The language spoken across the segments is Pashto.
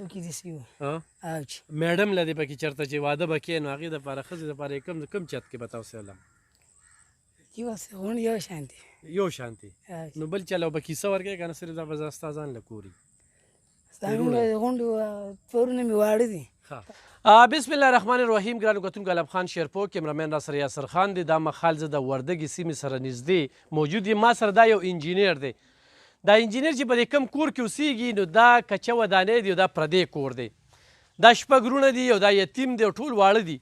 غونډو کې داسې وو ها او چې میډم له دې پکې چېرته چې واده به کوې نو هغې دپاره ښځې دپاره یې کوم چت کې به تاسې علم یو غونډ یو شان دي یو شانتي نو بل چا له به کیسه ورکوې که نه صرف دا به زه ستا ځان له کوري زموږ غونډو پرونه مې واړه دي بسم الله الرحمن الرحیم ګرانو کتونکو علم خان شیرپور کیمرامین را سره یاسر خان دی دا مخال زه د وردګې سیمې سره نږدې موجود یم ما سره دا یو انجینیر دی دا انجینیر چې په دې کم کور کې اوسیږي نو دا کچه ودانۍ دی او دا پردی کور دی دا شپږ وروڼه دي او دا یتیم دی او ټول واړه دي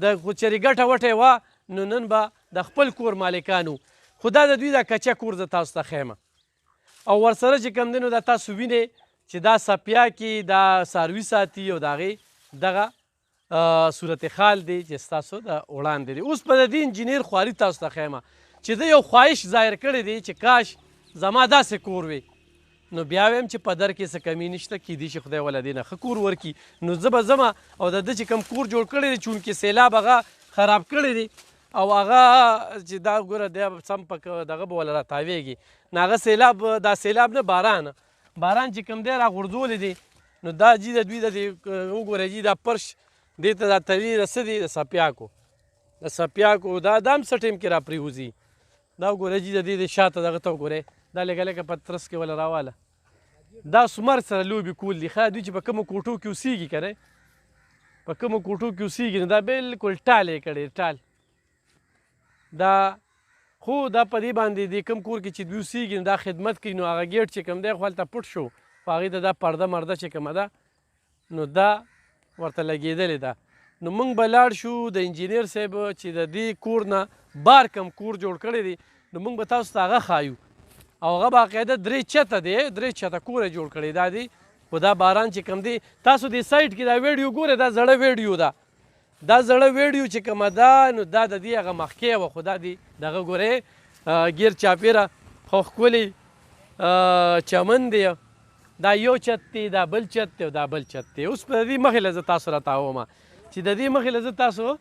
د خو چېرې ګټه وټه یې وه نو نن به د خپل کور مالکان وو خو دا د دوی دا کچه کور زه تاسو ته ښیم او ورسره چې کوم دی نو دا تاسو وینئ چې دا سپیا کې دا څاروي ساتي او د هغې دغه صورتحال دی چې ستاسو د وړاندې دی اوس په د دې انجینیر خواري تاسو ته ښیم چې ده یو خواهش ظاهر کړی دی چې کاش زما داسې کور وي نو بیا ویم چې په در کې څه کمی نشته کیدای شي خدای والا دې نه ښه کور ورکړي نو زه به ځمه او د ده چې کوم کور جوړ کړی دی چونکې سیلاب هغه خراب کړی دی او هغه چې دا ګوره دی سم په دغه به وله راتاویږي نو هغه سیلاب دا سیلاب نه باران چې کوم دی راغورځولی دی نو دا جي د دوی د وګوره جي دا پرش دې ته دا تلي د څه دی د سپیاکو دا هم څه ټایم کې را پرېوځي دا وګوره جي د دې د شاته دغه ته وګورئ دا لږه لږه پترس کې وله راواله دا سمر سره لوبې کول دي ښه دوی چې په کومو کوټو کې اوسېږي که نه په کومو کوټو کې اوسېږي نو دا بالکل ټال یې کړی ټال دا خو دا په دې باندې د کوم کور کې چې دوی اوسېږي نو دا خدمت کوي نو هغه ګیټ چې کوم دی خو هلته پټ شو په هغې ته دا پرده مرده چې کومه ده نو دا ورته لګېدلې ده نو موږ به لاړ شو د انجینیر صاحب چې د دې کور نه بار کم کور جوړ کړی دی نو موږ به تاسو ته هغه ښایو او هغه باقاعده درې چته دی درې چته کور یې جوړ کړی دا دی خو دا باران چې کوم دی تاسو دې سایډ کې دا ویډیو ګورئ دا زړه ویډیو ده دا زړه ویډیو چې کومه ده نو دا د دې هغه مخکې وه خو دا دی دغه ګورئ ګیر چاپېره خو ښکلی چمن دی دا یو چت دی دا بل چت دی او دا بل چت دی اوس په دې مخې له زه تاسو راتاومه چې د دې مخې له زه تاسو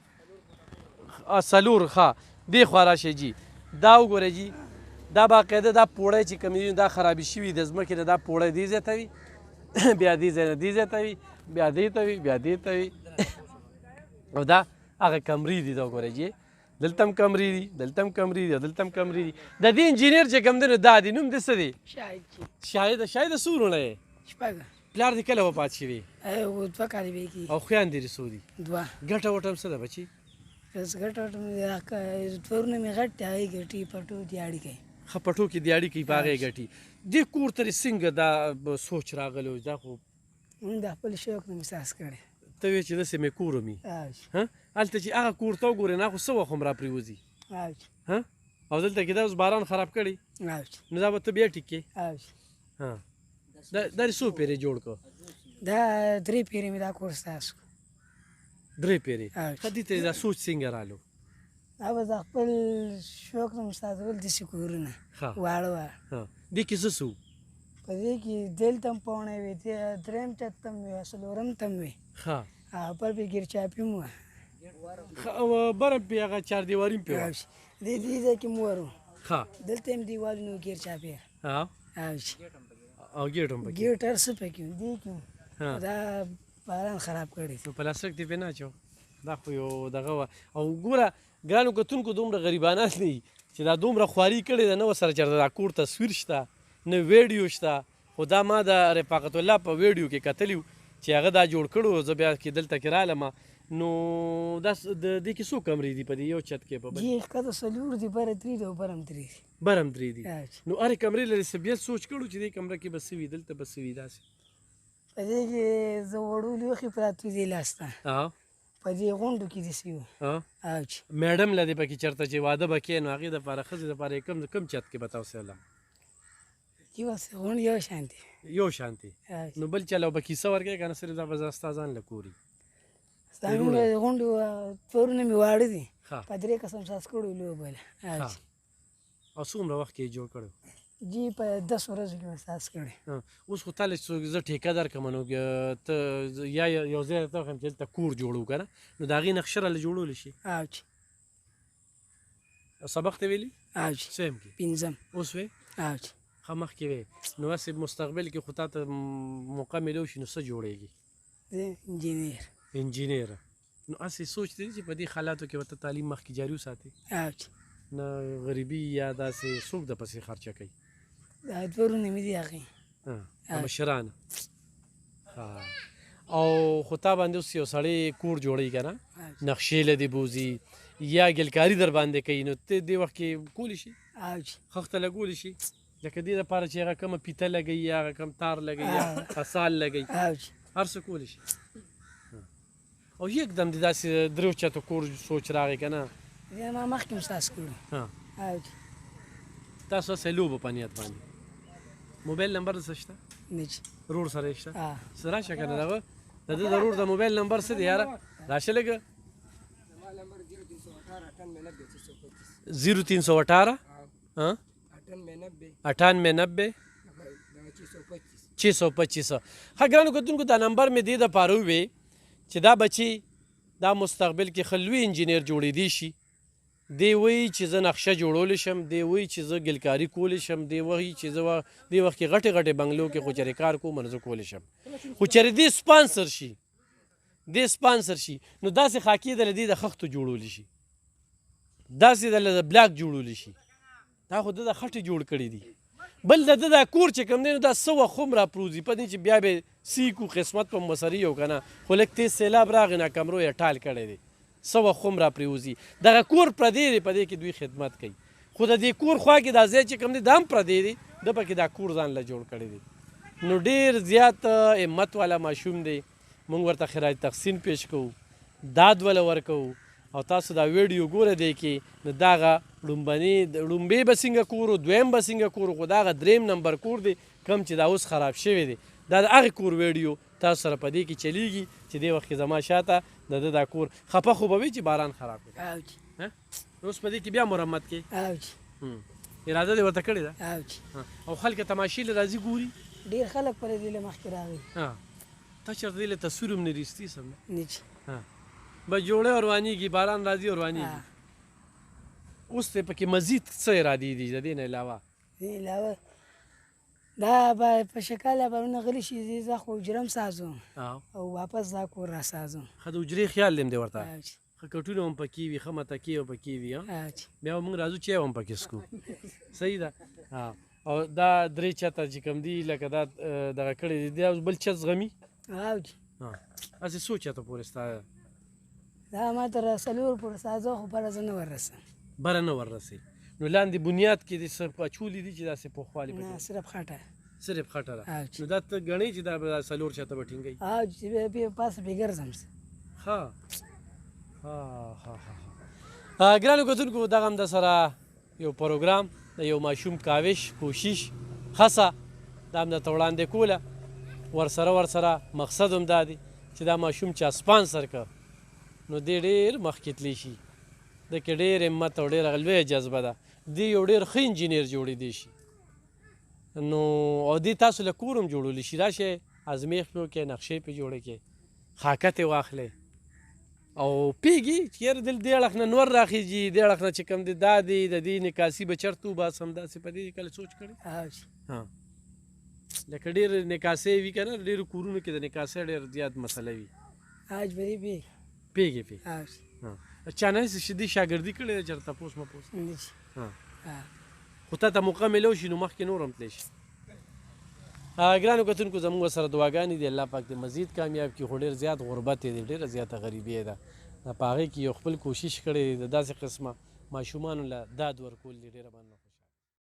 څلور ښه دې خوا راشئ جي دا وګورئ جي دا باقاعده دا پوړی چې کوم دي دا خرابې شوي د ځمکې نه دا پوړی دې ځای ته وي بیا دې ځای نه دې ځای ته وي بیا دې ته وي بیا دې ته وي او دا هغه کمرې دي دا وګورئ جي دلته هم کمرې دي دلته هم کمرې دي او دلته هم کمرې دي د دې انجینیر چې کوم دی نو دا دی نوم دې څه دی شاهد څو وروڼه یې شپږ پلار دې کله وفات شوي دوه کالې به کېږي او خویندې دې څو دي دوه ګټه وټه هم څه ده بچي ګټه وټه پرونه مې غټ دی هغې ګټي پټو دیاړي کوي ښه پټو کې دیاړي کوي په هغې ګټي دې کور ته څنګه دا سوچ راغلی دا خو موږ د خپل شوق نه مې ساس کړی ته وایې چې داسې مې کور ومي هلته چې هغه کور ته وګورې نه خو څه وخت هم را پرېوځي او دلته کې دا اوس باران خراب کړی نو دا به ته بیا ټیک کې دا دې څو پیرې جوړ کړه دا درې پیرې مې دا کور ستاسو درې پیرې ښه دې ته دا سوچ څنګه رالو دا به د خپل شوق نه مستازول داسې کورونه واړه واړه دې کې څه څه په دې کې دلته هم پوڼی وي درېیم چت ته هم وي څلورم ته هم وي پر پې ګیرچاپي هم وه بره پې هغه چاردیواري هم پې وه دې ځای کې هم ور و دلته هم دیوالونه وو ګیرچاپي او ګیټ هم پکې ګیټ هر څه پکې وو دې کې دا باران خراب کړی نو پلاستیک دې پې نه اچو دا خو یو دغه وه او ګوره ګرانو کتونکو دومره غریبانان دي چې دا دومره خواري کړې ده نه ورسره چېرته دا کور تصویر شته نه ویډیو شته خو دا ما د رفاقت الله په ویډیو کې کتلي چې هغه دا جوړ کړو زه بیا کې دلته کې رالم نو دا دې کې څو کمرې دي په دې یو چت کې په بل ښکته څلور دي بره درې دي او بره هم درې دي بره هم درې دي نو هرې کمرې لري څه بیا سوچ کړو چې دې کمره کې به څه وي دلته به څه وي داسې په دې کې زه وړو لوښي پراته دي لاس ته په دې غونډو کې داسې وو میډم له دې پکې چېرته چې واده به کوې نو هغې دپاره ښځې دپاره یې کوم چت کې به تاسې علم یو غونډ یو شان دي یو شانتي نو بل چا له به کیسه ورکوې که نه صرف دا به زه ستا ځان له کوري زموږ غونډو پرونه مې واړه دي په درې قسم ساس کړو لوبله او څومره وخت کې یې جوړ کړی جی په 10 ورځو کې مې ساس کړی اوس خو تاله زه ټیکه درکړم نو ته یا یو ځای ته وښیم چې دلته کور جوړو که نه نو د هغې نقشه راله جوړولی شي سبق ته ویلي څه یم کې پنځم اوس وې ښه مخکې وې نو هسې مستقبل کې خو تا ته موقع میلو شي نو څه جوړېږي؟ زه انجینیر. انجینیر. نو هسې سوچ دی چې په دې حالاتو کې به ته تعلیم مخکې جاري وساتې؟ او چې نه غریبي یا داسې څوک د پسې خرچه کوي؟ دا دوه ورونه مې دي هغې. مشرانه. او خو تا باندې اوس یو سړی کور جوړوي که نه نقشې له دې بوځي یا ګلکاري در باندې کوي نو ته دې وخت کې کولی شي او چې خښته لګولی شي لکه دې دپاره چې هغه کومه پیته لګوي یا هغه کوم تار لګوي یا اسال لګوي او چې هر څه کولی شي. او یکدم دې داسې درو چتو کور سوچ راغی که نه زه ما مخکې هم ستاسو کړو. او چې تاسو هسې لوبه په نیت باندې موبایل نمبر څه شته؟ نه چې رور سره یې شته؟ ها راشه که نه دغه د ده د رور د موبایل نمبر څه دی یاره راشه لږه 0318 हाँ 98 625. ها ګرانو کتونکو دا نمبر مې دې دپاره ووې چې دا بچي دا مستقبل کې ښه لوی انجینیر جوړېدی شي. دی وایي چې زه نقشه جوړولی شم، دی وایي چې زه ګلکاري کولی شم، دی وایي چې زه دې وخت کې غټې غټې بنګلو کې خو چېرې کار کوم نو زه کولی شم. خو چېرې دې سپانسر شي نو داسې خاکې دله دې د خښتو جوړولی شي، داسې دله د بلاک جوړولی شي. دا خو ده د خټې جوړ کړي دي. بل د ده دا کور چې کوم دی نو دا څه وخت هم راپروځي په دې چې بیا به سیکو قسمت په مسري یو که نه خو لږ تیز سیلاب راغی ناکمرو یې ټال کړی دی څه وخت هم راپرېوځي. دغه کور پردی دی په دې کې دوی خدمت کوي خو د دې کور خوا کې دا ځای چې کوم دی دا هم پردی دی ده پکې دا کور ځان له جوړ کړی دی. نو ډېر زیات همت والا ماشوم دی. موږ ورته خراج تحسین پیش کوو، داد وله ورکوو او تاسو دا ویډیو ګوره دی کې نو دغه لومبې به څنګه کور و دویم به څنګه کور خو دغه دریم نمبر کور دی کوم چې دا اوس خراب شوی دی. دا د هغې کور ویډیو تاسو سره په دې کې چلیږي چې دې وخت کې زما شاته د ده دا کور خفه خو به وي چې باران خراب کړي. اوس په دې کې بیا مرمت کې اراده دې ورته کړې ده او خلک تماشې له راځي ګوري. ډېر خلک پر دې له مخکې راغلي. تا چېرته دې له تصویر هم نه ریستي سم نه چې به جوړه روانېږي باران راځي او روانېږي. اوس ته پکې مزید څه ارادې دي د دې نه علاوه؟ دا به په شکل به ونغلی شي زه خو حجره هم سازم او واپس دا کور را سازم. ښه د حجرې خیال دیم دی ورته ښه کټونه هم پکې وي ښه متکې هم پکې وي بیا به موږ راځو چای هم پکې څکو صحیح ده. او دا درې چته چې کوم دي لکه دا دغه کړی دی دا بل چت زغمي هسې څو چته پورې ستا دا ما تر 4 پورې سازه خو بره زه نه وررسم بره نه وررسئ. نو لاندې بنیاد کې دې څه اچولي دي چې داسې پوخوالي نه صرف خټه ده نو دا ته ګڼې چې دا به 4 چته به ټینګوي؟ چې بیا پاسه بې ګرځم. ښه ګرانو کتونکو دغه هم د سره یو پروګرام د یو ماشوم کاوش کوشش هڅه دا هم درته وړاندې کوله. ورسره مقصد هم دا دی چې دا ماشوم چا سپانسر که نو دې ډېر مخکې تللی شي. د کې ډېر همت او ډېره لویه جذبه ده. دې یو ډېر ښه انجینیر جوړېدی شي نو او دې تاسو له کور هم جوړولی شي. راشئ ازمیښت پې وکړئ، نقشې پې جوړې کړئ، خاکه ترې واخلئ او پوهېږي چې یاره دې اړخ نه نور راخیږي دې اړخ نه چې کوم دی دا دی د دې نکاسي به چېرته وباسم داسې په دې کله سوچ کړی؟ لکه ډېر نکاسې وي که نه ډېرو کورونو کې د نکاسۍ ډېر زیات مسله وي. پوهېږې پې چا نه دې شاګردي کړې ده چېرته تپوس مپوس خو تا ته موقع میلو شي نو مخکې نور هم تللی شي. ګرانو کتونکو زموږ سره دعاګانې دي الله پاک دې مزید کامیاب کړي. خو ډېر زیات غربت یې دی، ډېره زیاته غریبي ده په هغې کې یو خپل کوشش کړی د داسې قسمه ماشومانو له داد ورکول دي ډېره باندې